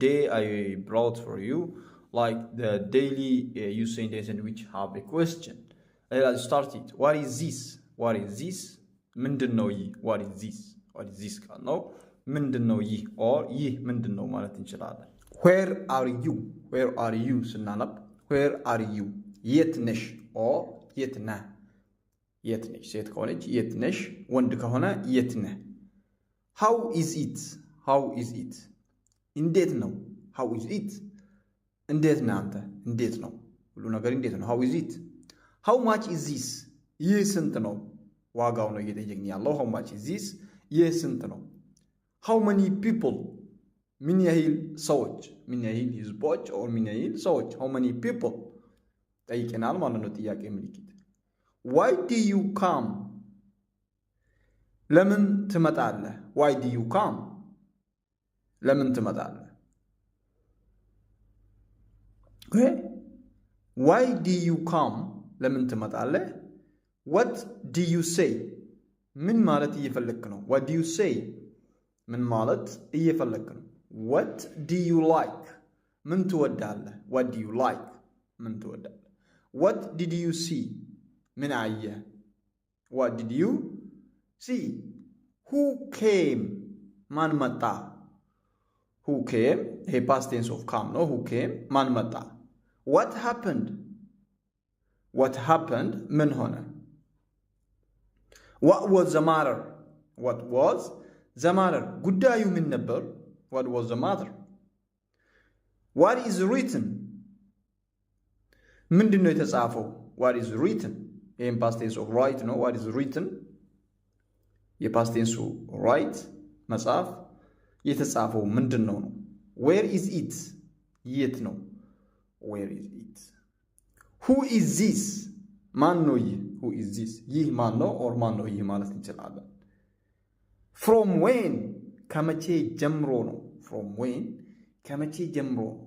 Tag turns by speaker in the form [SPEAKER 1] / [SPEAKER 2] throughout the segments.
[SPEAKER 1] day I brought for you, like the daily use sentences which have a question. Let's start it. What is this? What is this? ምንድነው ይህ? What is this? What is this ካልነው ምንድነው ይህ or ይህ ምንድነው ማለት እንችላለን። Where are you? Where are you ስናነብ where are you? የት ነሽ or የት ነህ? የት ነሽ ሴት ከሆነች የት ነሽ፣ ወንድ ከሆነ የት ነህ። How is it? How is it? እንዴት ነው? How is it? እንዴት ነህ አንተ? እንዴት ነው? ሁሉ ነገር እንዴት ነው? How is it? How much is this? ይህ ስንት ነው? ዋጋው ነው እየጠየቅን ያለው። How much is this? ይህ ስንት ነው? How many people? ምን ያህል ሰዎች፣ ምን ያህል ህዝቦች or ምን ያህል ሰዎች። How many people? ጠይቀናል ማለት ነው ጥያቄ ምልክት። Why do you come? ለምን ትመጣለህ? Why do you come? ለምን ትመጣለህ? Okay? Why do you come? ለምን ትመጣለህ? What do you say? ምን ማለት እየፈለክ ነው? What do you say? ምን ማለት እየፈለክ ነው? What do you like? ምን ትወዳለህ? What do you like? ምን ትወዳለህ? What did you see? ምን አየህ? What did you see? Who came? ማን መጣ? Who came? ይሄ past tense of come ነው። Who came? ማን መጣ? What happened? What happened? ምን ሆነ? What was the matter? What was the matter? ጉዳዩ ምን ነበር? What was the matter? What is written? ምንድን ነው የተጻፈው? What is written? ይሄም past tense of write ነው። What is written? የpast tense of write መጻፍ። የተጻፈው ምንድን ነው? Where is it? የት ነው? Where is it? Who is this? ማን ነው ይህ? Who is this? ይህ ማን ነው or ማን ነው ይህ ማለት እንችላለን። From when? ከመቼ ጀምሮ ነው? From when? ከመቼ ጀምሮ ነው?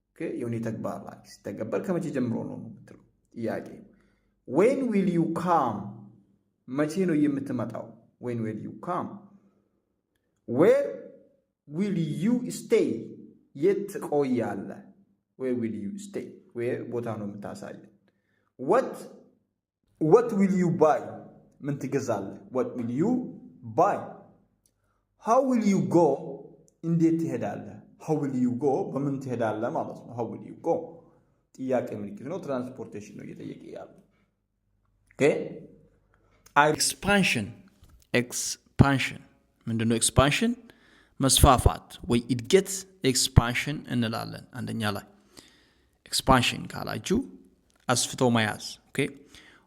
[SPEAKER 1] Okay? የሆነ ተግባር ላይ ሲተገበር ከመቼ ጀምሮ ነው የምትለው ጥያቄ። When will you come? መቼ ነው የምትመጣው? When will you come? Where will you stay? የት ትቆያለህ? Where will you stay? Where ቦታ ነው የምታሳየን። What will you buy? ምን ትገዛለህ? What will you buy? How will you go? እንዴት ትሄዳለህ? How will you go? በምን ትሄዳለህ ማለት ነው። How will you go? ጥያቄ ምልክት ነው። ትራንስፖርቴሽን ነው እየጠየቀ ያለው። Okay? Expansion ምንድነው? ኤክስፓንሽን መስፋፋት ወይ እድገት ኤክስፓንሽን እንላለን። አንደኛ ላይ ኤክስፓንሽን ካላችሁ አስፍቶ መያዝ። ኦኬ።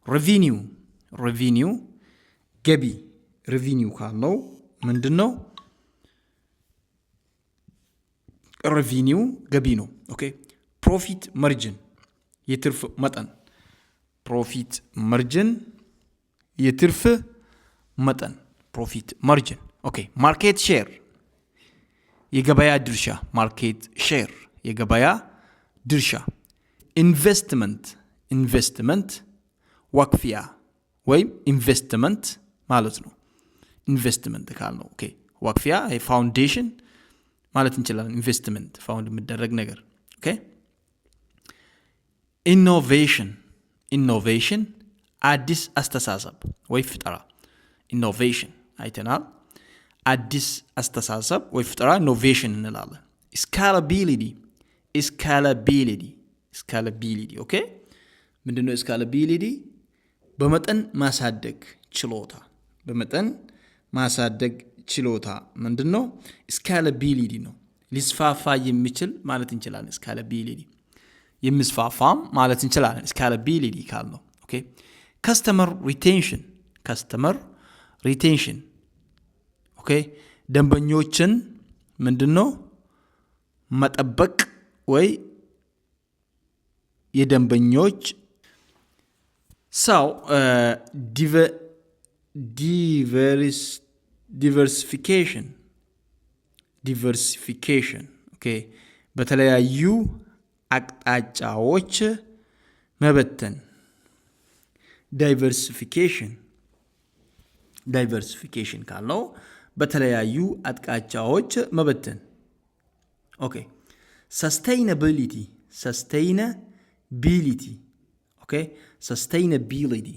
[SPEAKER 1] ሬቪኒው ገቢ። ሬቪኒው ካልነው ምንድነው? ሬቪኒው ገቢ ነው። ኦኬ። ፕሮፊት ማርጂን የትርፍ መጠን። ፕሮፊት ማርጂን የትርፍ መጠን ፕሮፊት ማርጂን። ኦኬ። ማርኬት ሼር የገበያ ድርሻ። ማርኬት ሼር የገበያ ድርሻ። ኢንቨስትመንት ዋክፊያ ወይም ኢንቨስትመንት ማለት ነው። ኢንቨስትመንት ካልነው ኦኬ። ዋክፊያ ፋውንዴሽን ማለት እንችላለን። ኢንቨስትመንት ፋውንድ የሚደረግ ነገር። ኦኬ። ኢኖቬሽን አዲስ አስተሳሰብ ወይ ፍጠራ። ኢኖቬሽን አይተናል። አዲስ አስተሳሰብ ወይ ፍጠራ ኢኖቬሽን እንላለን። ስካላቢሊቲ ኦኬ። ምንድነው ስካላቢሊቲ? በመጠን ማሳደግ ችሎታ። በመጠን ማሳደግ ችሎታ ምንድነው? ስካላቢሊቲ ነው። ሊስፋፋ የሚችል ማለት እንችላለን። ስካላቢሊቲ የሚስፋፋም ማለት እንችላለን። ስካላቢሊቲ ካልነው ኦኬ። ከስተመር ሪቴንሽን ኦኬ። ደንበኞችን ምንድነው? መጠበቅ ወይ የደንበኞች ሰው ዲቨርሲፊኬሽን ኦኬ። በተለያዩ አቅጣጫዎች መበተን። ዳይቨርሲፊኬሽን ካልነው በተለያዩ አቅጣጫዎች መበተን።
[SPEAKER 2] ኦኬ sustainability ኦኬ sustainability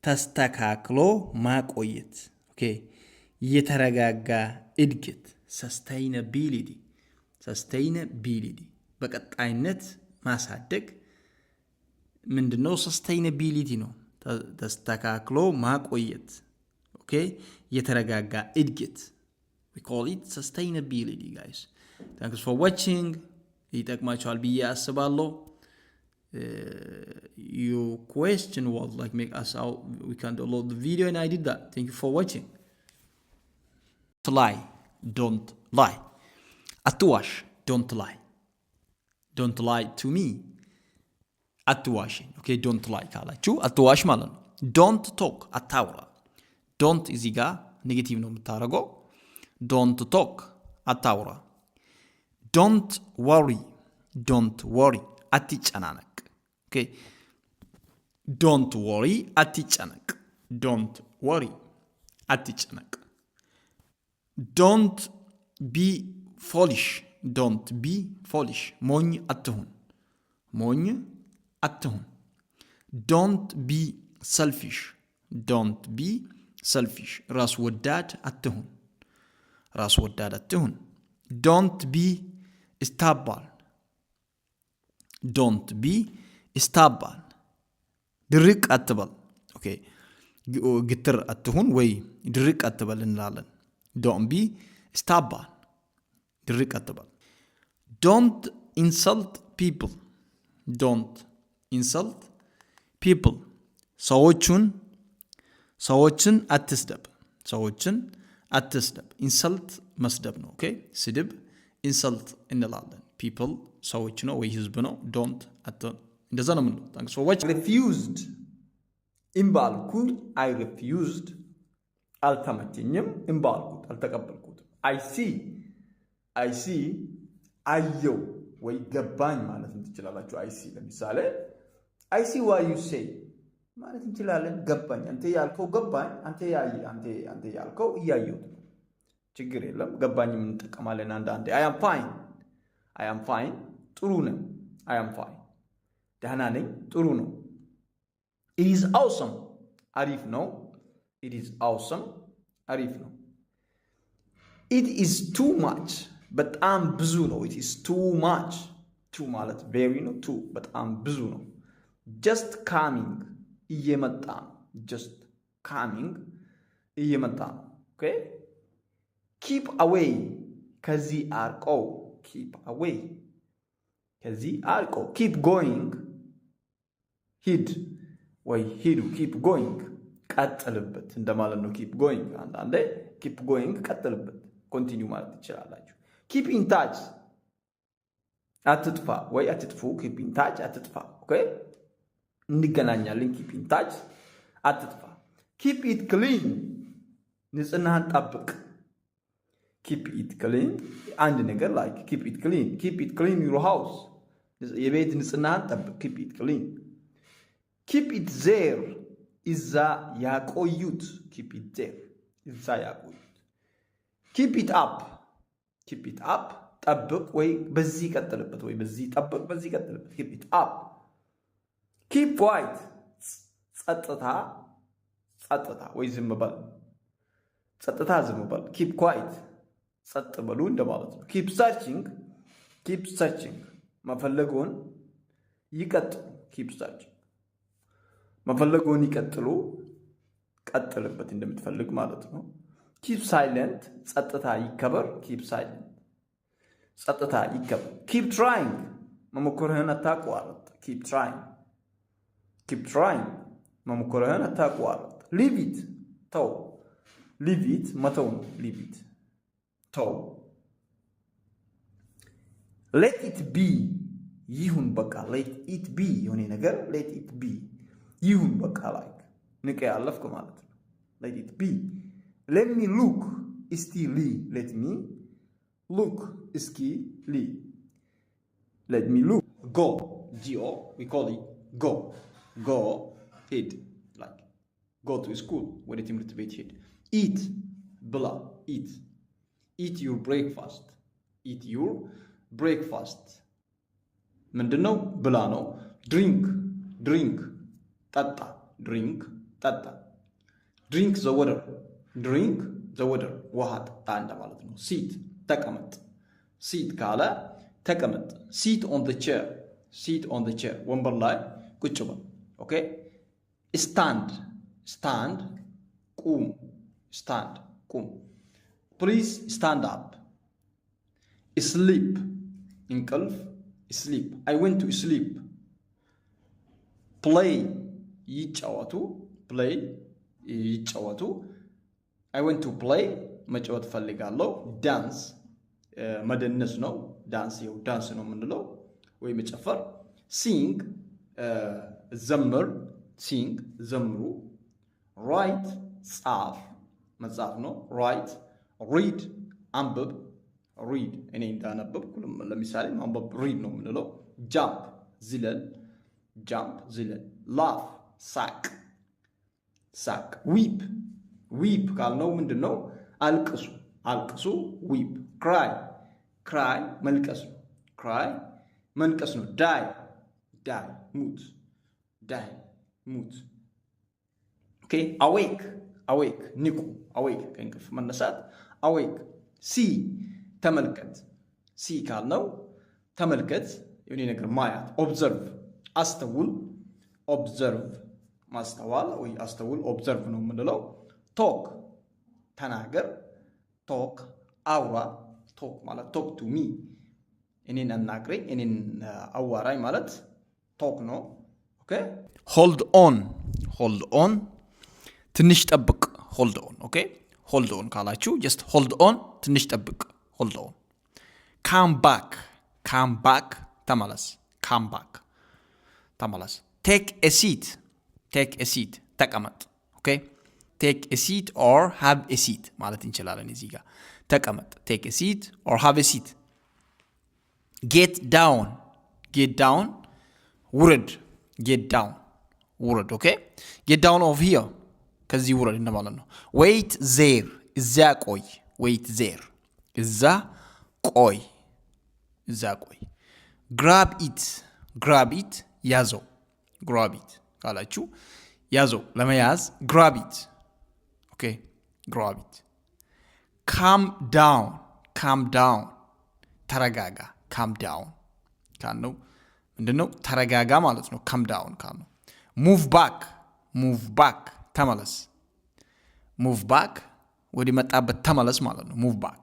[SPEAKER 2] ተስተካክሎ ማቆየት ኦኬ የተረጋጋ እድገት sustainability በቀጣይነት ማሳደግ ምንድነው sustainability ነው ተስተካክሎ ማቆየት ኦኬ የተረጋጋ እድገት we call it sustainability guys thanks for watching ይጠቅማችኋል ብዬ አስባለሁ your question was like make us out we can download the video and I did that thank you for watching don't lie አትዋሽ don't lie to me አትዋሽ okay don't lie ካላችሁ አትዋሽ ማለት ነው don't talk አታውራ don't እዚህ ጋር ኔጌቲቭ ነው የምታደርገው don't talk አታውራ don't worry አትጨናነቅ okay don't worry አትጨነቅ don't worry አትጨነቅ don't be foolish ሞኝ አትሁን don't be selfish ራስ ወዳድ አትሁን don't be stubborn ድርቅ አትበል ኦኬ ግትር አትሁን ወይ ድርቅ አትበል እንላለን don't be stubborn ድርቅ አትበል don't insult people ሰዎችን አትስደብ insult መስደብ ነው ኦኬ ስድብ insult እንላለን people ሰዎች ነው ወይ ህዝብ ነው don't እንደዛ ነው የምንለው thanks for watching
[SPEAKER 1] refused imbalኩኝ I refused አልተመቸኝም imbalኩት አልተቀበልኩትም I see አየው ወይ ገባኝ ማለት ትችላላችሁ I see ለምሳሌ I see what you say ማለት እንችላለን ገባኝ አንተ ያልከው ገባኝ አንተ ያልከው እያየሁት ነው ችግር የለም ገባኝ ምን ተቀማለን አንዳንዴ I am fine ጥሩ ነኝ I am fine ደህና ነኝ ጥሩ ነው it is awesome አሪፍ ነው it is awesome አሪፍ ነው it is too much በጣም ብዙ ነው it is too much too ማለት very ነው too በጣም ብዙ ነው just coming እየመጣ ነው just coming እየመጣ ነው okay keep away ከዚህ አርቀው keep away ከዚህ አርቀው keep going ሂድ ወይ ሂዱ keep going ቀጥልበት እንደማለት ነው keep going አንዳንዴ keep going ቀጥልበት continue ማለት ትችላላችሁ keep in touch አትጥፋ ወይ አትጥፉ keep in touch አትጥፋ okay እንገናኛለን keep in touch አትጥፋ keep it clean ንጽህናህን ጠብቅ keep it clean አንድ ነገር like keep it clean your house የቤት ንጽህናህን ጠብቅ keep it clean keep it there ኢዛ ያቆዩት keep it there ኢዛ ያቆዩት keep it up ጠብቅ ወይ በዚህ ቀጥልበት ወይ በዚህ ጠብቅ በዚህ ቀጥልበት keep it up keep quiet ጸጥታ ወይ ዝም በል ጸጥታ ዝም በል keep quiet ጸጥ በሉ እንደማለት ነው keep searching መፈለጉን ይቀጥሉ keep searching መፈለጉን ይቀጥሉ ቀጥልበት እንደምትፈልግ ማለት ነው keep silent ጸጥታ ይከበር keep silent ጸጥታ ይከበር keep trying መሞከርህን አታቋርጥ keep trying መሞከርህን አታቋርጥ leave it ተው leave it መተው ነው leave it ተው let it be ይሁን በቃ let it be የሆነ ነገር let it be ይሁን በቃ like ንቀ ያለፍኩ ማለት ነው let it be let me look እስቲ ሊ let me look እስኪ ሊ let me look go we call it go ሄድ like go to school ወደ ትምህርት ቤት ሄድ eat ብላ eat your breakfast eat your breakfast ምንድነው ብላ ነው drink ጠጣ drink the water ውሃ ጠጣ እንደማለት ነው sit ተቀመጥ sit ካለ ተቀመጥ sit on the chair ወንበር ላይ ቁጭ በል ኦኬ stand ቁም please stand up sleep እንቅልፍ sleep I went to sleep play ይጫወቱ I went to play መጫወት ፈልጋለሁ dance መደነስ ነው ዳንስ ነው የምንለው ወይ መጨፈር sing ዘምሩ write መጻፍ ነው write read አንብብ እኔ እንዳነበብኩ ለምሳሌ ማንበብ read ነው የምንለው jump ዝለል laugh ሳቅ weep ካልነው ምንድነው አልቅሱ weep cry መልቀስ ነው die ሙት ኦኬ awake ንቁ awake ከእንቅልፍ መነሳት awake see ተመልከት ካልነው ተመልከት የሆነ ነገር ማየት observe ማስተዋል ወይ አስተውል observe ነው የምንለው talk ተናገር አውራ talk ማለት talk to me እኔን አናግረኝ እኔን አዋራኝ ማለት talk ነው ኦኬ
[SPEAKER 2] hold on ትንሽ ጠብቅ hold on ኦኬ hold on ካላችሁ just hold on ትንሽ ጠብቅ hold on come back ተመለስ take a seat ተቀመጥ ኦኬ take a seat or have a seat ማለት እንችላለን እዚህ ጋር ተቀመጥ take a seat or have a seat get down ውረድ ኦኬ get down of here ከዚህ ውረድ እንደማለት ነው wait there እዛ ቆይ grab it ያዘው ካላችሁ ያዘው ለመያዝ grab it ኦኬ grab it calm down ተረጋጋ calm down ካልነው ምንድነው ተረጋጋ ማለት ነው calm down ካልነው move back ተመለስ move back ወደ መጣበት ተመለስ ማለት ነው move back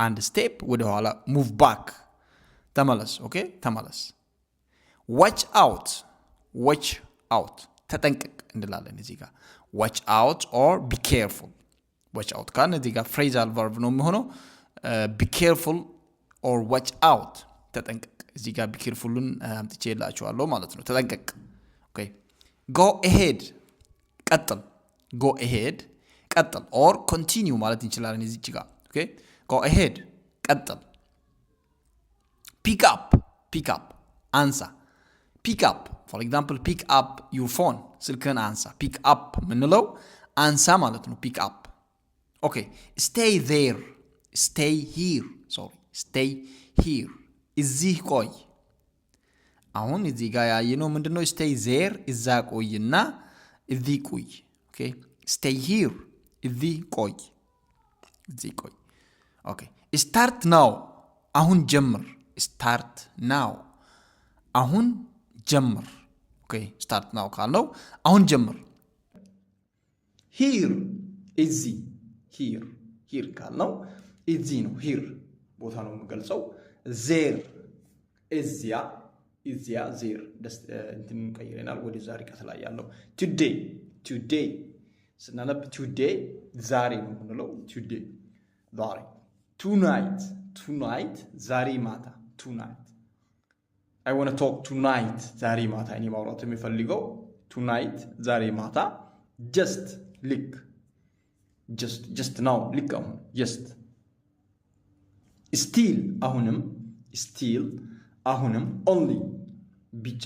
[SPEAKER 2] አንድ ስቴፕ ወደ ኋላ move back ተመለስ ኦኬ ተመለስ watch out ተጠንቀቅ እንላለን እዚህ ጋር watch out or be careful watch out ካን እዚህ ጋር phrasal verb ነው የሚሆነው be careful or watch out ተጠንቀቅ እዚህ ጋር be carefulን አምጥቼላችኋለሁ ማለት ነው ተጠንቀቅ ኦኬ go ahead ቀጥል or continue ማለት እንችላለን እዚህ ጋር ኦኬ go ahead ቀጥል pick up አንሳ pick up for example pick up your phone ስልክህን አንሳ pick up ምንለው አንሳ ማለት ነው pick up okay stay here እዚህ ቆይ አሁን እዚህ ጋር ያየነው ምንድነው stay there እዛ ቆይና እዚህ ቆይ okay stay here እዚህ ቆይ okay start now አሁን ጀምር okay start now ካልነው አሁን ጀምር
[SPEAKER 1] here እዚህ here ካልነው እዚህ ነው here ቦታ ነው የምገልጸው there እዚያ there እንትን ቀይረናል ወደ ዛሬ ቃል ላይ ያለው today ስናነብ today ዛሬ ነው የምንለው today ዛሬ tonight ዛሬ ማታ tonight I want to talk tonight ዛሬ ማታ እኔ ማውራት የምፈልገው tonight ዛሬ ማታ just now ልክ አሁን just still አሁንም only ብቻ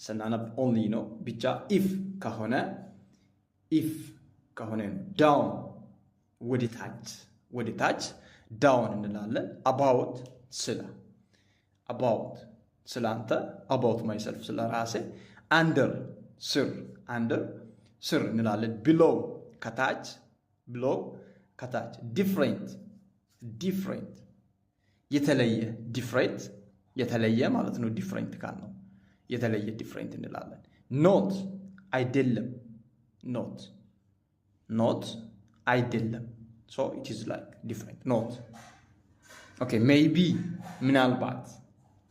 [SPEAKER 1] ስናነብ only ነው ብቻ if ከሆነ down ወደ ታች ዳውን እንላለን። አባውት ስለ አባውት ስለ አንተ አባውት ማይሰልፍ ስለ ራሴ አንደር ስር አንደር ስር እንላለን። ቢሎው ከታች ቢሎው ከታች ዲፍረንት ዲፍረንት የተለየ ዲፍረንት የተለየ ማለት ነው። ዲፍረንት ካል ነው የተለየ ዲፍረንት እንላለን። ኖት አይደለም ኖት ኖት አይደለም so it is like different not okay maybe ምናልባት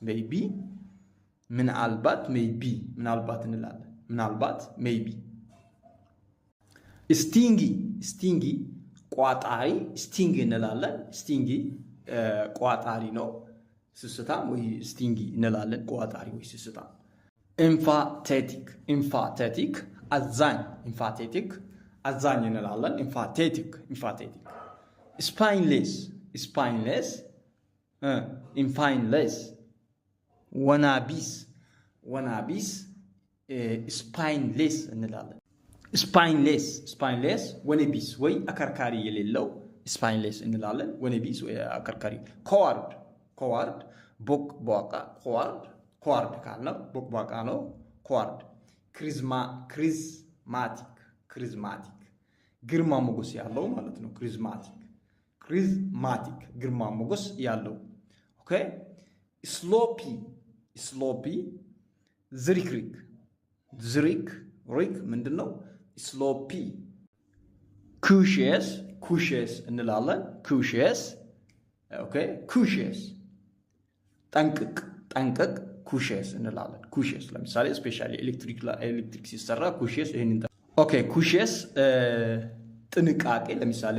[SPEAKER 1] maybe ምናልባት maybe ምናልባት እንላለን ምናልባት maybe ስቲንጊ ቋጣሪ ስቲንግ እንላለን ስቲንጊ ቋጣሪ ነው ስስታም ወይ ስቲንጊ እንላለን ቋጣሪ ወይ ስስታም ኤምፋቴቲክ አዛኝ ኤምፋቴቲክ አዛኝ እንላለን ኤምፋቴቲክ ስፓይንሌስ ኢንፋይንሌስ ወናቢስ ስፓይንሌስ እንላለን ስፓይንሌስ ወነቢስ ወይ አከርካሪ የሌለው ስፓይንሌስ እንላለን ወነቢስ ወይ አከርካሪ ኮዋርድ ቦቅቧቃ ኮዋርድ ካልነው ቦቅቧቃ ነው ኮዋርድ ክሪዝማቲክ ግርማ ሞገስ ያለው ማለት ነው። ክሪዝማቲክ ግርማ ሞገስ ያለው ኦኬ። ስሎፒ ዝሪክ ምንድን ነው? ስሎፒ ኩሼስ እንላለን ኦኬ። ጠንቅቅ ኩሼስ እንላለን ኩሼስ። ለምሳሌ ስፔሻሊ ኤሌክትሪክ ሲሰራ ኩሼስ ይሄንን ኦኬ። ኩሼስ ጥንቃቄ፣ ለምሳሌ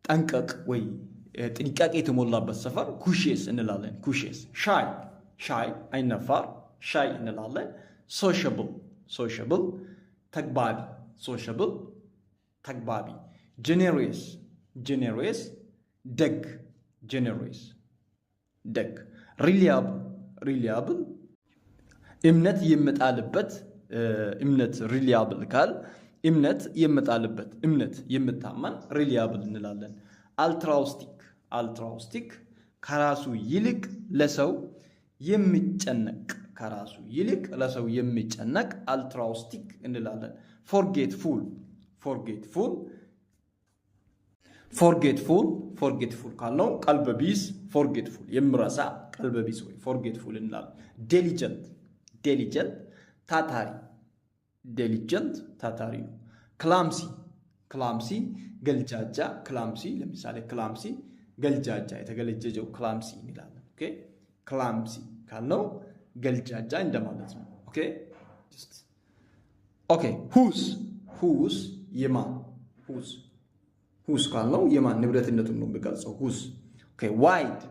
[SPEAKER 1] ጠንቀቅ ወይ ጥንቃቄ የተሞላበት ሰፈር ኩሼስ እንላለን ኩሼስ። ሻይ አይነፋር ሻይ እንላለን። ሶሻብል ተግባቢ። ጄኔሬስ ደግ። ሪሊያብል እምነት የምጣልበት እምነት ሪሊያብል ካል እምነት የምጣልበት እምነት የምታመን ሪሊያብል እንላለን። አልትራውስቲክ ከራሱ ይልቅ ለሰው የሚጨነቅ አልትራውስቲክ እንላለን። ፎርጌትፉል ካልነው ቀልበቢስ ፎርጌትፉል የምረሳ ቀልበቢስ ወይ ፎርጌትፉል እንላለን። ዴሊጀንት ታታሪ ነው። ክላምሲ ገልጃጃ ለምሳሌ ክላምሲ ገልጃጃ የተገለጀጀው ክላምሲ እንላለን። ኦኬ ክላምሲ ካልነው ገልጃጃ እንደማለት ነው። ኦኬ ሁስ የማን ሁስ ካልነው የማን ንብረትነቱን ነው የሚገልጸው። ሁስ ኦኬ። ዋይድ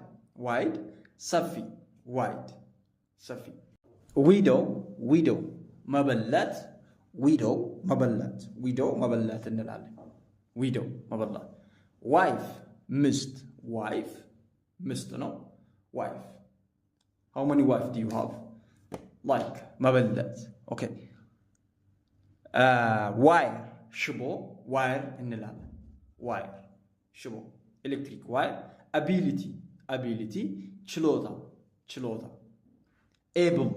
[SPEAKER 1] ሰፊ ዊዶው መበለት እንላለን። ዊዶው መበላት። ሚስት ነው። ዋይፍ how many wife do you have? like መበለት ኦኬ። ዋይር ሽቦ ዋይር እንላለን። ዋይር ሽቦ ኤሌክትሪክ ዋይር። አቢሊቲ ችሎታ ኤብል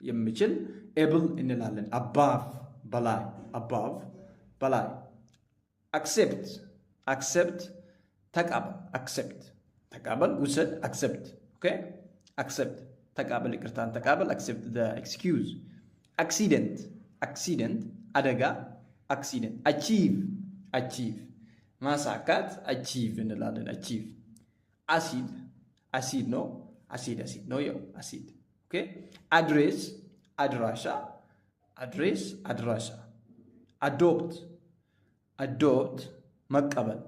[SPEAKER 1] የሚችል ኤብል እንላለን። አባቭ በላይ አክሴፕት ተቀበል ውሰድ አክሴፕት ኦኬ። አክሴፕት ተቀበል ይቅርታን ተቀበል አክሴፕት the excuse። አክሲደንት አደጋ አክሲደንት። አቺቭ ማሳካት አቺቭ እንላለን። አሲድ ነው ያው አሲድ ኦኬ። አድራሻ አዶፕት መቀበል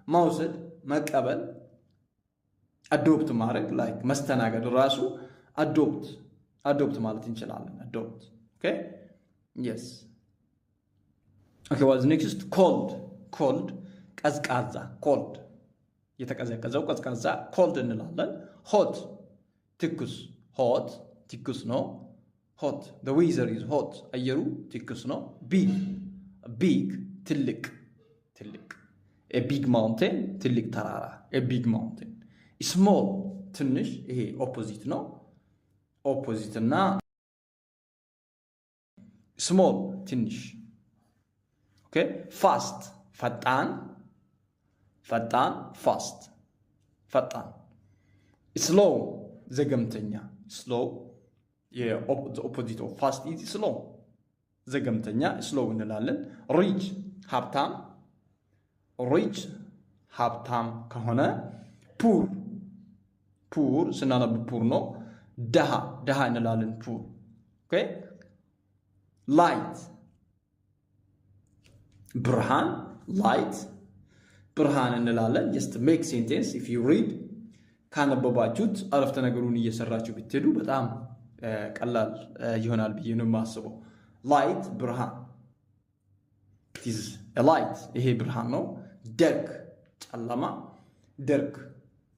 [SPEAKER 1] መውሰድ መቀበል አዶፕት ማድረግ ላይክ መስተናገድ ራሱ አዶፕት ማለት እንችላለን። አዶፕት ኦኬ yes okay what's next? cold ቀዝቃዛ cold የተቀዘቀዘው ቀዝቃዛ cold እንላለን። hot ትኩስ ነው hot the weather is hot አየሩ ትኩስ ነው። ቢግ ትልቅ a big mountain ትልቅ ተራራ a big mountain small ትንሽ ይሄ ኦፖዚት ነው ኦፖዚት እና small ትንሽ ኦኬ fast ፈጣን fast ፈጣን slow ዘገምተኛ slow the opposite of fast is slow ዘገምተኛ slow እንላለን rich ሀብታም ከሆነ ፑር ስናነብ ፑር ነው ደሃ እንላለን ፑር ኦኬ ላይት ብርሃን እንላለን just make sentence if you read ካነበባችሁት አረፍተ ነገሩን እየሰራችሁ ብትሄዱ በጣም ቀላል ይሆናል ብዬ ነው የማስበው light ብርሃን it is a light ይሄ ብርሃን ነው dark ጨለማ dark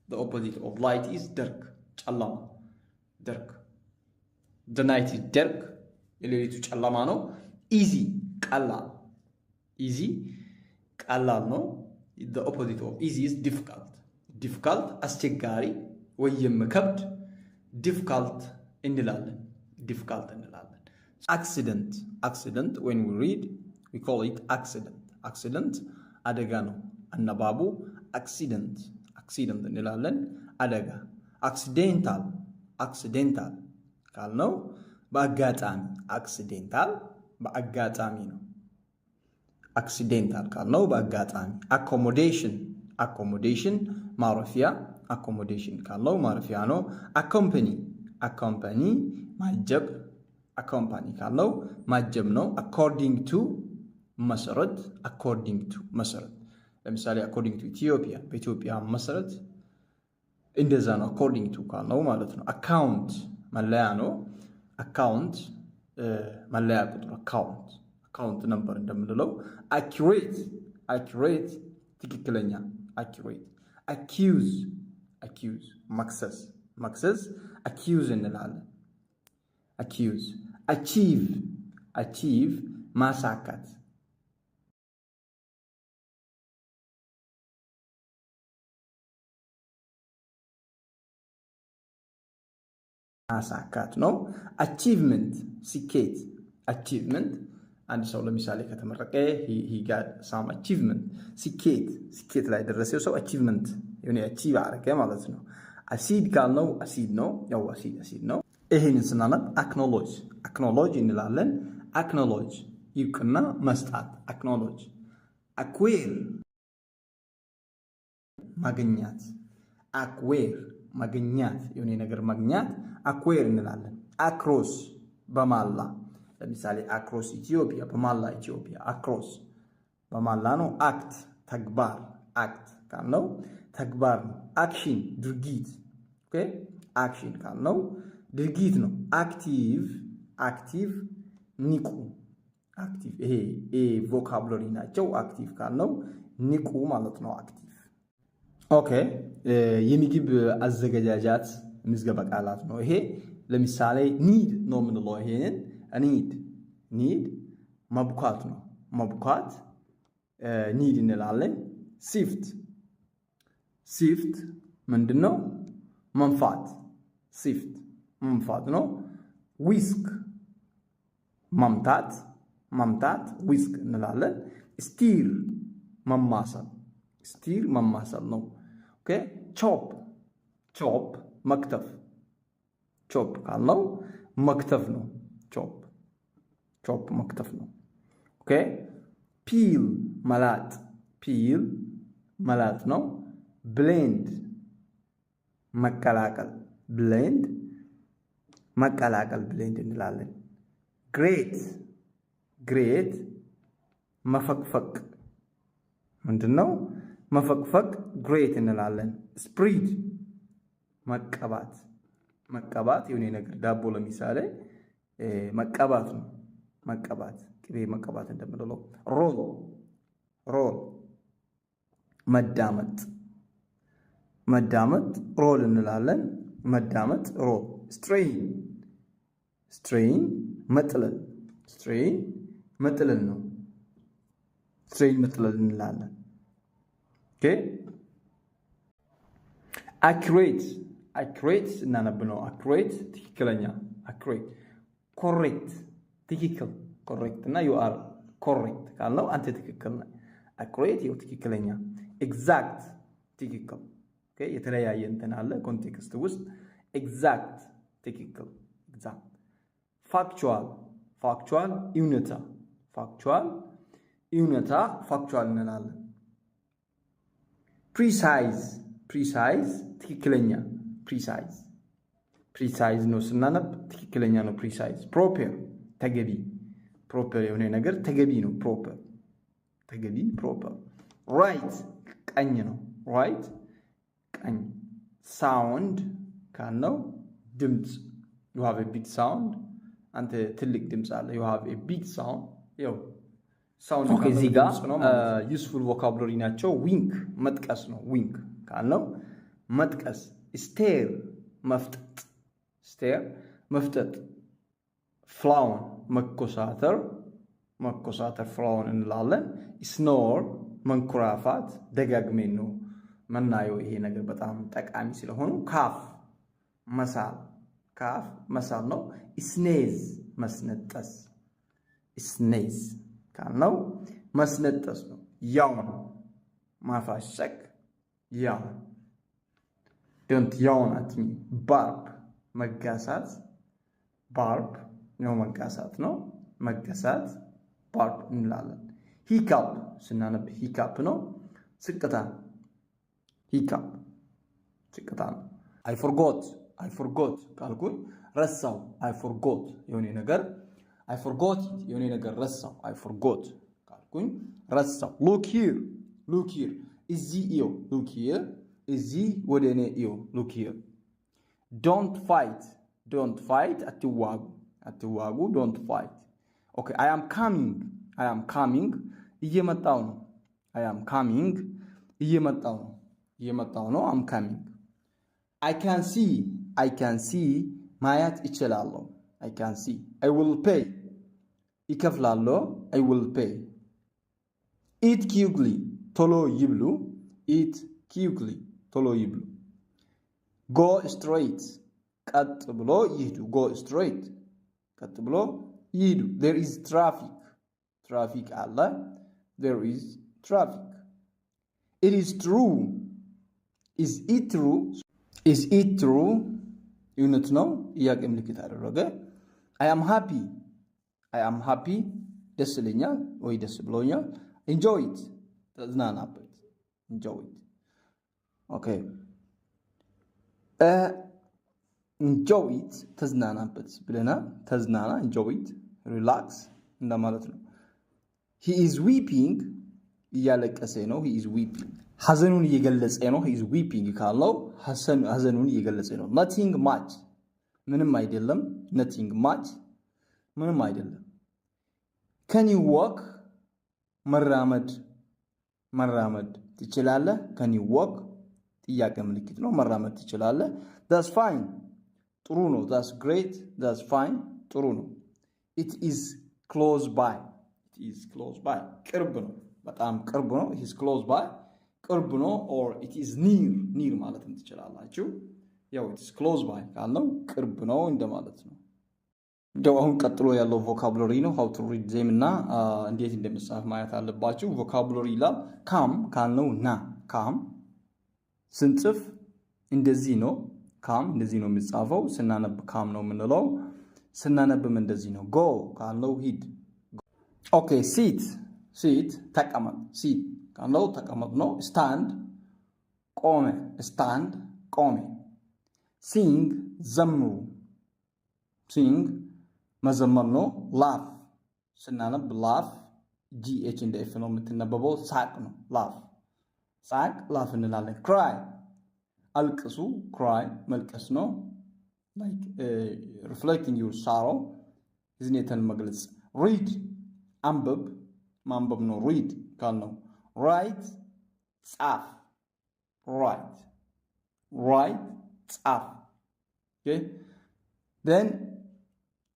[SPEAKER 1] the opposite of light is dark ጨለማ dark the night is dark የሌሊቱ ጨለማ ነው easy ቀላል ነው the opposite of easy is difficult አስቸጋሪ ወይም ከብድ difficult እንላለን accident when we read we call it accident አደጋ ነው አነባቡ accident እንላለን አደጋ accidental ካልነው በአጋጣሚ በአጋጣሚ ነው accidental ካልነው በአጋጣሚ accommodation ማረፊያ accommodation ካልነው ማረፊያ ነው accompany ማጀብ accompany ካልነው ማጀብ ነው according to መሰረት ለምሳሌ according to ኢትዮጵያ በኢትዮጵያ መሰረት እንደዛ ነው according to ካልነው ማለት ነው account መለያ ነው account መለያ ቁጥር account ነበር እንደምንለው accurate ትክክለኛ accuse መክሰስ accuse እንላለን achieve ማሳካት ነው achievement ስኬት አንድ ሰው ለምሳሌ ከተመረቀ he got some achievement ስኬት ላይ ደረሰው ሰው achievement የሆነ achieve አረገ ማለት ነው acid ካልነው acid ነው ያው acid ነው ይሄንን ስናነብ acknowledge እንላለን acknowledge ይቅና መስጣት acknowledge acquire ማግኛት የሆነ ነገር ማግኛት acquire እንላለን across በማላ ለምሳሌ across ኢትዮጵያ በማላ ኢትዮጵያ across በማላ ነው act ተግባር ካልነው ተግባር ነው action ድርጊት ኦኬ action ካልነው ድርጊት ነው active ንቁ ይሄ ቮካብላሪ ናቸው active ካልነው ንቁ ማለት ነው active ኦኬ የምግብ አዘገጃጃት ምዝገባ ቃላት ነው ይሄ ለምሳሌ need ነው የምንለው ይሄን need መብኳት ነው need እንላለን sift ምንድነው መንፋት ነው whisk መምታት whisk እንላለን stir መማሰል ነው ኦኬ chop መክተፍ ካልነው መክተፍ ነው chop መክተፍ ነው ኦኬ peel መላጥ ነው blend መቀላቀል blend እንላለን grate መፈቅፈቅ ምንድነው መፈቅፈቅ great እንላለን spread መቀባት የሆነ ነገር ዳቦ ለምሳሌ መቀባት ነው ቅቤ መቀባት እንደምንለው roll መዳመጥ roll እንላለን መዳመጥ roll strain መጥለል ነው ትሬን መጥለል እንላለን። ኦኬ አኩሬት እናነብ ነው። አኩሬት ትክክለኛ፣ አኩሬት ኮሬክት ትክክል፣ ኮሬክት እና ዩ አር ኮሬክት ካልነው አንተ ትክክል ነህ። አኩሬት ይኸው ትክክለኛ። ኤግዛክት ትክክል። ኦኬ የተለያየ እንትን አለ ኮንቴክስት ውስጥ። ኤግዛክት ትክክል፣ ኤግዛክት። ፋክቹዋል እውነታ፣ ፋክቹዋል እውነታ፣ ፋክቹዋል እንላለን። ፕሪሳይዝ ትክክለኛ፣ ፕሪሳይዝ ነው ስናነብ ትክክለኛ ነው። ፕሪሳይዝ። ፕሮፐር ተገቢ፣ ፕሮፐር የሆነ ነገር ተገቢ ነው። ፕሮፐር ተገቢ፣ ፕሮፐር። ራይት ቀኝ ነው። ራይት ቀኝ። ሳውንድ ካልነው ድምፅ፣ ዩ ሃቭ ኤ ቢግ ሳውንድ፣ አንተ ትልቅ ድምፅ አለ። ዩ ሃቭ ኤ ቢግ ሳውንድ። ያው ሳውንድ እዚህ ጋር ዩስፉል ቮካብሎሪ ናቸው። ዊንክ መጥቀስ ነው። ዊንክ ካልነው መጥቀስ። ስቴር መፍጠጥ፣ ስቴር መፍጠጥ። ፍላውን መኮሳተር፣ ፍላውን እንላለን። ስኖር መንኮራፋት፣ ደጋግሜን ነው መናየው ይሄ ነገር በጣም ጠቃሚ ስለሆኑ። ካፍ መሳል ነው። ስኔዝ መስነጠስ፣ ስኔዝ ካልነው መስነጠስ ነው። ያውን ማፋሸቅ፣ ያውን ዶንት ያውን አትሚ። ባርብ መጋሳት፣ ባርብ ነው መጋሳት ነው። መገሳት ባርብ እንላለን። ሂካፕ ስናነብ ሂካፕ ነው። ስቅታ፣ ሂካፕ ስቅታ ነው። አይ ፎርጎት ካልኩኝ ረሳው። አይ ፎርጎት የሆነ ነገር፣ አይ ፎርጎት የሆነ ነገር ረሳው። አይ ፎርጎት ካልኩኝ ረሳው። ሉክ ሂር እዚህ እዩ። ሉክ ሂር እዚህ ወደ እኔ እዩ። ሉክ ሂር። ዶንት ፋይት አትዋጉ። ዶንት ፋይት። ኦኬ አይ አም ካሚንግ እየመጣው ነው። አይ አም ካሚንግ እየመጣው ነው። አም ካሚንግ። አይ ካን ሲ ማየት እችላለሁ። አይ ካን ሲ። አይ ዊል ፔይ ይከፍላለሁ። አይ ዊል ፔይ። ኢት ኪውክሊ ቶሎ ይብሉ። ኢት ኪውክሊ ቶሎ ይብሉ። ጎ ስትሬት ቀጥ ብሎ ይሄዱ። ጎ ስትሬት ቀጥ ብሎ ይሄዱ። there is traffic አለ። there is traffic. it is true is it true እውነት ነው። ጥያቄ ምልክት አደረገ። I am happy ደስ ይለኛል ወይ ደስ ብሎኛል። enjoy it ተዝናናበት። enjoy it okay enjoy it ተዝናናበት ብለናል። ተዝናና enjoy it relax እንደማለት ነው። he is weeping እያለቀሰ ነው። he is weeping ሐዘኑን እየገለጸ ነው። he is weeping ካለው ሐዘኑን እየገለጸ ነው። nothing much ምንም አይደለም። nothing much ምንም አይደለም። can you walk መራመድ ትችላለህ። can you walk ጥያቄ ምልክት ነው። መራመድ ትችላለህ። that's fine ጥሩ ነው። that's great that's fine ጥሩ ነው። it is close by ቅርብ ነው። በጣም ቅርብ ነው። it is close by ቅርብ ነው። or it is near ማለትም ትችላላችሁ። ያው it is close by ካልነው ቅርብ ነው እንደማለት ነው። እንደው አሁን ቀጥሎ ያለው ቮካቡላሪ ነው። how to read them እና እንዴት እንደሚጻፍ ማየት አለባችሁ። ቮካቡላሪ ይላል። come ካልነው ና፣ come ስንጽፍ እንደዚህ ነው። come እንደዚህ ነው የሚጻፈው። ስናነብ come ነው የምንለው። ስናነብም እንደዚህ ነው። go ካልነው ሂድ። ኦኬ sit ተቀመጥ። sit ካልነው ተቀመጥ ነው። stand ቆመ። sing ዘምሩ። sing መዘመር ነው። laugh ስናነብ laugh gh እንደ f ነው የምትነበበው። ሳቅ ነው። laugh እንላለን። cry አልቅሱ። cry መልቀስ ነው። like reflecting your sorrow ህዝኔትን መግለጽ። read ማንበብ ነው። read ካልነው write ጻፍ። write ጻፍ። okay then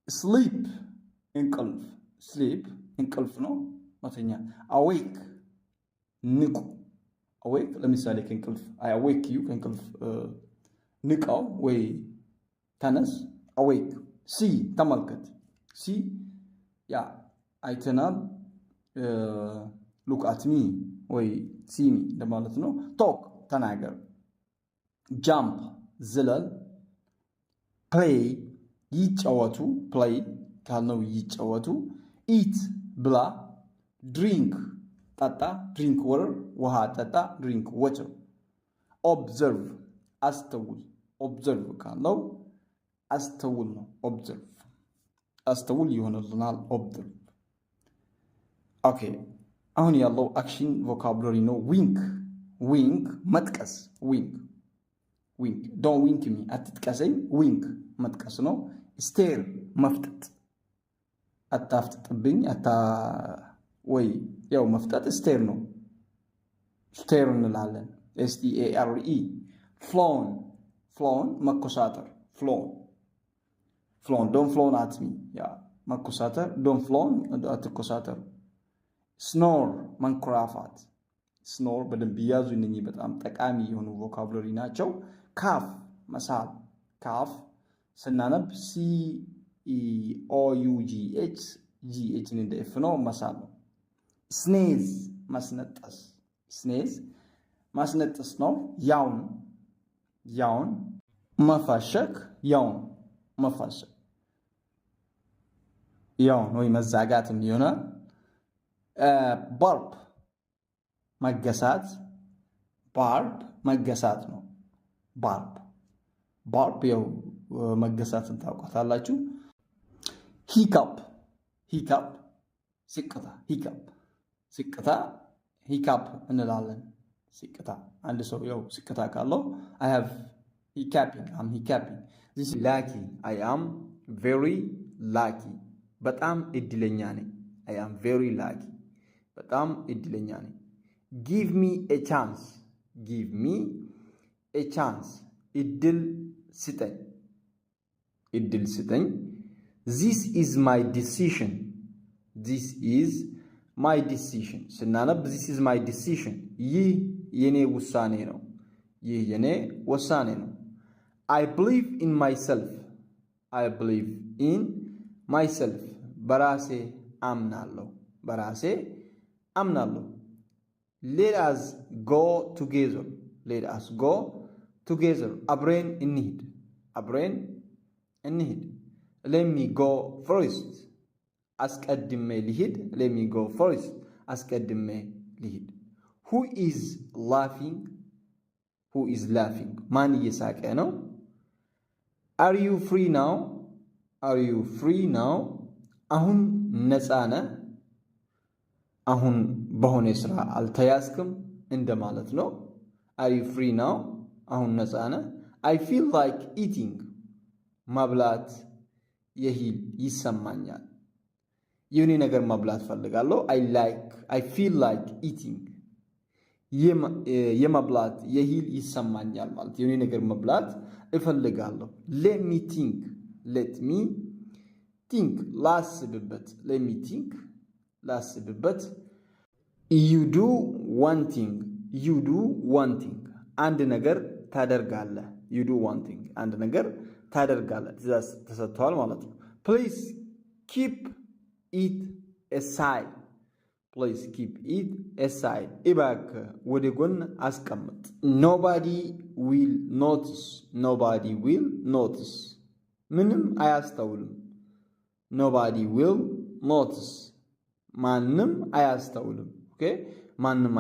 [SPEAKER 1] sleep እንቅልፍ ነው። መተኛ awake ንቁ awake ለምሳሌ ከእንቅልፍ I awake you ከእንቅልፍ ንቃው ወይ ተነስ awake see ተመልከት see ያ አይተናል look at me ወይ see me እንደማለት ነው talk ተናገር jump ዝለል play ይጫወቱ play ካልነው ይጫወቱ eat ብላ drink ጠጣ drink water ውሃ ጠጣ drink water observe አስተውል observe ካልነው አስተውል ነው observe አስተውል ይሆንልናል observe ኦኬ አሁን ያለው አክሽን ቮካቡላሪ ነው wink wink መጥቀስ wink wink don't wink me አትጥቀሰኝ wink መጥቀስ ነው stare መፍጠጥ አታፍጥጥብኝ ወይ ያው መፍጠጥ stare ነው stare እንላለን stare flown መኮሳተር flown don't flown at me ያ መኮሳተር don't flown አትኮሳተር snore መንኮራፋት snore በደንብ ያዙ እነኚህ በጣም ጠቃሚ የሆኑ ቮካቡላሪ ናቸው ካፍ መሳል ካፍ ስናነብ c e o u g h g h እንደ f ነው መሳል ነው sneeze ማስነጠስ ነው ያውን መፋሸክ መፋሸክ ያውን ወይ መዛጋትም ይሆናል barb መገሳት ነው barb ያው መገሳትን ታውቃላችሁ hiccup ሲቅታ hiccup እንላለን ሲቅታ አንድ ሰው ያው ሲቅታ ካለው I have I'm hiccuping this is lucky I am very lucky በጣም እድለኛ ነኝ I am very lucky በጣም እድለኛ ነኝ give me a chance እድል ስጠኝ this is my decision ስናነብ this is my decision ይህ የኔ ውሳኔ ነው I believe in myself በራሴ አምናለሁ let us go together አብረን እንሂድ let me go first አስቀድሜ ልሂድ who is laughing ማን እየሳቀ ነው are you free now አሁን ነፃ ነህ አሁን በሆነ ስራ አልተያዝክም እንደማለት ነው are you free now አሁን ነፃ ነህ I feel like eating ማብላት ይሰማኛል የኔ ነገር ማብላት ፈልጋለሁ I feel like eating የማብላት ይሰማኛል ማለት የኔ ነገር ማብላት እፈልጋለሁ let me think ላስብበት you do one thing አንድ ነገር ታደርጋለህ you do one thing አንድ ነገር ታደርጋለህ ትእዛዝ ተሰጥቷል ማለት ነው please keep it aside እባክህ ወደ ጎን አስቀምጥ nobody will notice ምንም አያስተውልም nobody will notice ማንም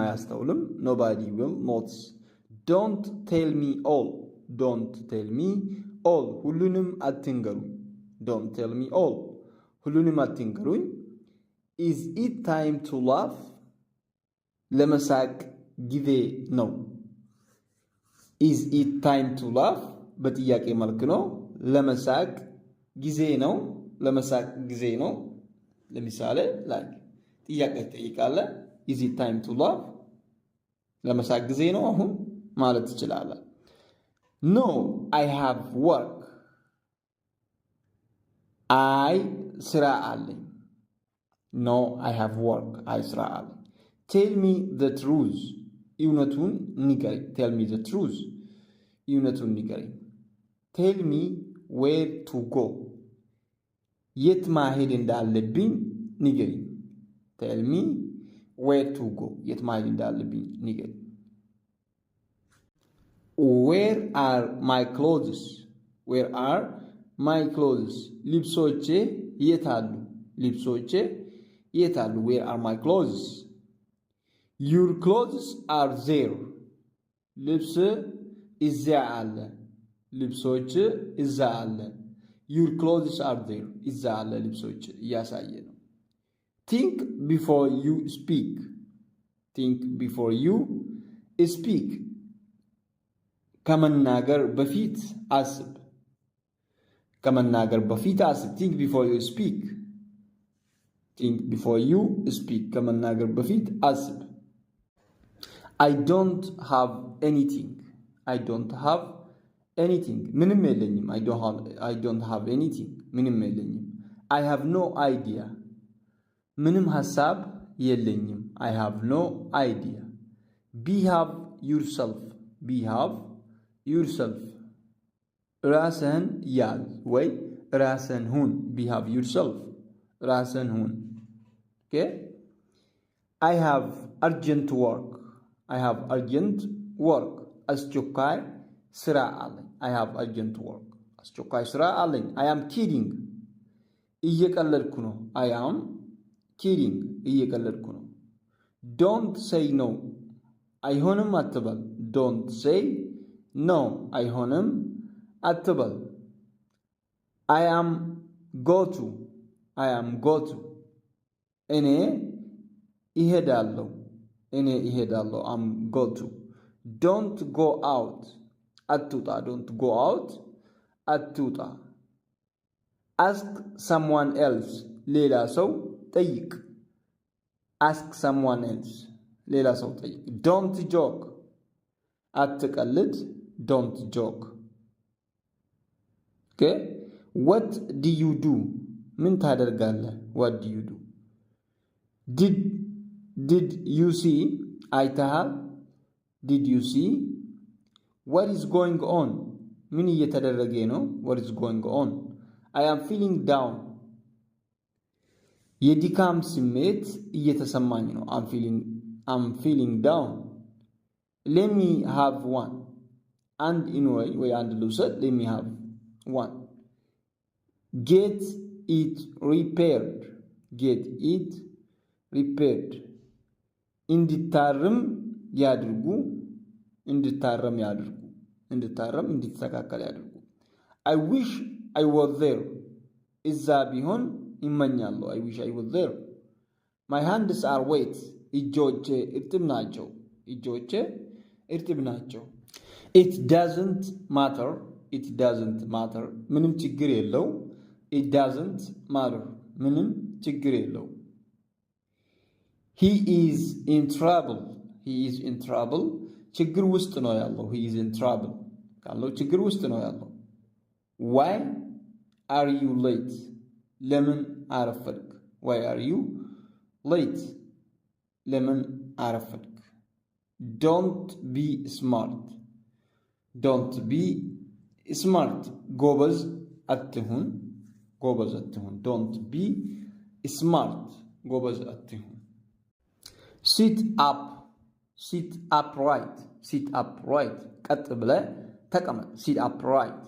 [SPEAKER 1] አያስተውልም nobody will notice don't tell me all ሁሉንም አትንገሩኝ is it time to laugh ለመሳቅ ጊዜ ነው is it time to laugh በጥያቄ መልክ ነው ለመሳቅ ጊዜ ነው ለምሳሌ like ጥያቄ ትጠይቃለህ is it time to laugh ለመሳቅ ጊዜ ነው አሁን ማለት ትችላለህ no I have work ስራ አለኝ No, I have work. አይ ስራ አለኝ። Tell me the truth. እውነቱን ንገረኝ። Tell me the truth. እውነቱን ንገረኝ። Tell me where to go. የት ማሄድ እንዳለብኝ ንገረኝ። Tell me where to go. የት ማሄድ እንዳለብኝ ንገረኝ። Where are my clothes? Where are my clothes? ልብሶቼ የት አሉ? ልብሶቼ የት አሉ? Where are my clothes? Your clothes are there. ልብስ እዚያ አለ። ልብሶች እዛ አለ። Your clothes are there. እዛ አለ ልብሶች እያሳየ ነው። Think before you speak. Think before you speak. ከመናገር በፊት አስብ። ከመናገር በፊት አስብ። Think before you speak. Think before you speak. ከመናገር በፊት አስብ። I don't have anything. I don't have anything. ምንም የለኝም። I don't have anything. ምንም የለኝም። I have no idea. ምንም ሐሳብ የለኝም። I have no idea. Behave yourself. Behave yourself. ራስህን ያዝ ወይ ራስህን ሁን። Behave yourself. ራስህን ሁን። Okay? I have urgent work. I have urgent work. አስቸኳይ ስራ አለኝ። I have urgent work. አስቸኳይ ስራ አለኝ። I am kidding. እየቀለድኩ ነው። I am kidding. እየቀለድኩ ነው። Don't say no. አይሆንም አትበል። Don't say no. አይሆንም አትበል። I am go to. I am go to. እኔ እሄዳለሁ። እኔ እሄዳለሁ። I'm go to. Don't go out. አትውጣ። Don't go out. አትውጣ። Ask someone else. ሌላ ሰው ጠይቅ። Ask someone else. ሌላ ሰው ጠይቅ። Don't joke. አትቀልድ። Don't joke. Okay? What do you do? ምን ታደርጋለህ? What do you do? Did you see? አይተሃል? Did you see? What is going on? ምን እየተደረገ ነው? What is going on? I am feeling down. የድካም ስሜት እየተሰማኝ ነው። I'm feeling down. Let me have one. አንድ ኢንወይ ወይ አንድ ልውሰድ። Let me have one. Get it repaired. Get it repaired. እንዲታረም ያድርጉ። እንዲታረም ያድርጉ። እንዲታረም እንዲተካከል ያድርጉ። I wish I was there. እዛ ቢሆን ይመኛለሁ። I wish I was there. My hands are wet. እጆቼ እርጥብ ናቸው። እጆቼ እርጥብ ናቸው። It doesn't matter. It doesn't matter. ምንም ችግር የለው። It doesn't matter. ምንም ችግር የለው። He is in trouble. He is in trouble. ችግር ውስጥ ነው ያለው። He is in trouble. ካለው ችግር ውስጥ ነው ያለው። Why are you late? ለምን አረፈድክ? Why are you late? ለምን አረፈድክ? Don't be smart. Don't be smart. ጎበዝ አትሁን። ጎበዝ አትሁን። Don't be smart. ጎበዝ አትሁን። Sit up. Sit upright. Sit upright. ቀጥ ብለህ ተቀመጥ። Sit upright.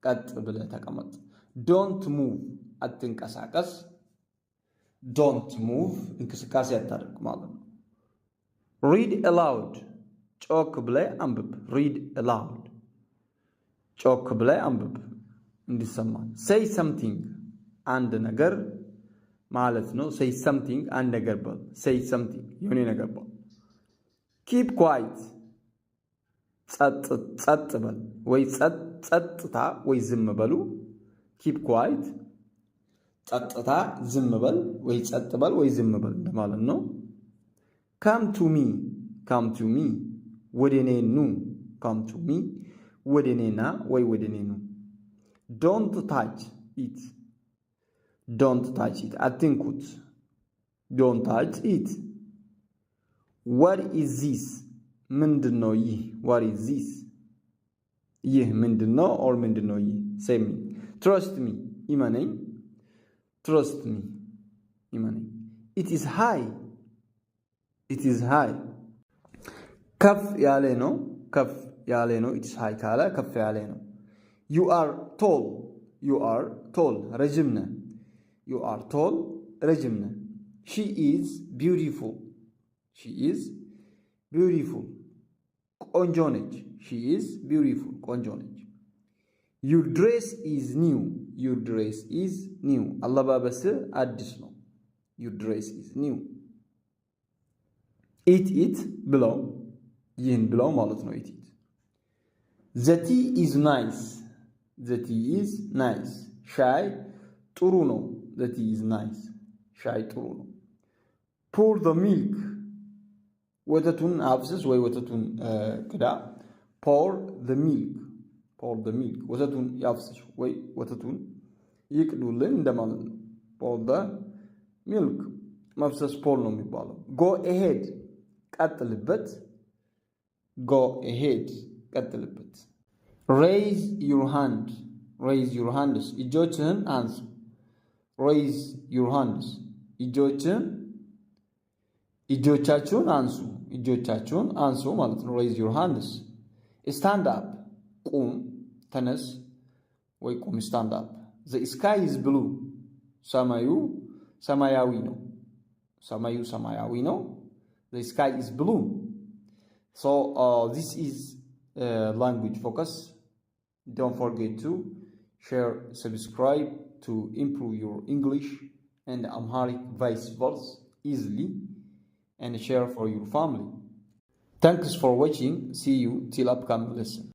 [SPEAKER 1] ቀጥ ብለህ ተቀመጥ። Don't move. አትንቀሳቀስ። Don't move. እንቅስቃሴ አታድርግ ማለት ነው። Read aloud. ጮክ ብለህ አንብብ። Read aloud. ጮክ ብለህ አንብብ እንዲሰማ። Say something. አንድ ነገር ማለት ነው። Say something. አንድ ነገር በል። Say something. የሆነ ነገር በል። Keep quiet. ጸጥ በል ወይ ጸጥታ ወይ ዝም በሉ። Keep quiet. ጸጥታ ዝም በል ወይ ጸጥ በል ወይ ዝም በል እንደማለት ነው። Come to me. Come to me. ወደ እኔ ኑ። Come to me. ወደ እኔ ና ወይ ወደ እኔ ኑ። Don't touch it. Don't touch it. አትንኩት። don't touch it. What is this? ምንድን ነው ይህ? What is this? ይህ ምንድን ነው or ምንድን ነው ይህ? Say me. Trust me. ይመነኝ. Trust me. ይመነኝ. It is high. It is high. ከፍ ያለ ነው. ከፍ ያለ ነው. It is high ካለ ከፍ ያለ ነው። You are tall. You are tall. ረጅም ነህ. You are tall. ረጅም ነህ. She is beautiful. She is beautiful. ቆንጆ ነች. She is beautiful. ቆንጆ ነች. Your dress is new. Your dress is new. አለባበስ አዲስ ነው. Your dress is new. Eat it ብለው ይህን ብለው ማለት ነው. Eat it. The tea is nice. The tea is nice. ሻይ ጥሩ ነው. The tea is nice. ሻይ ጥሩ ነው. Pour the milk. ወተቱን አፍስስ ወይ ወተቱን ቅዳ። Pour the milk. Pour the milk. ወተቱን ያፍስስ ወይ ወተቱን ይቅዱልን እንደማለት ነው። Pour the milk. መፍሰስ pour ነው የሚባለው። Go ahead. ቀጥልበት. Go ahead. ቀጥልበት። Raise your hand. Raise your hands. እጆችህን አንሱ. Raise your hands. እጆቻችሁን አንሱ. እጆቻችሁን አንሱ ማለት ነው። Raise your hands. Stand up. ቁም ተነስ ወይ ቁም. Stand up. The sky is blue. ሰማዩ ሰማያዊ ነው. ሰማዩ ሰማያዊ ነው. The sky is blue. So this is language focus. Don't forget to share, subscribe to improve your English and Amharic vice versa easily, and share for your family. Thanks for watching. See you till upcoming lesson.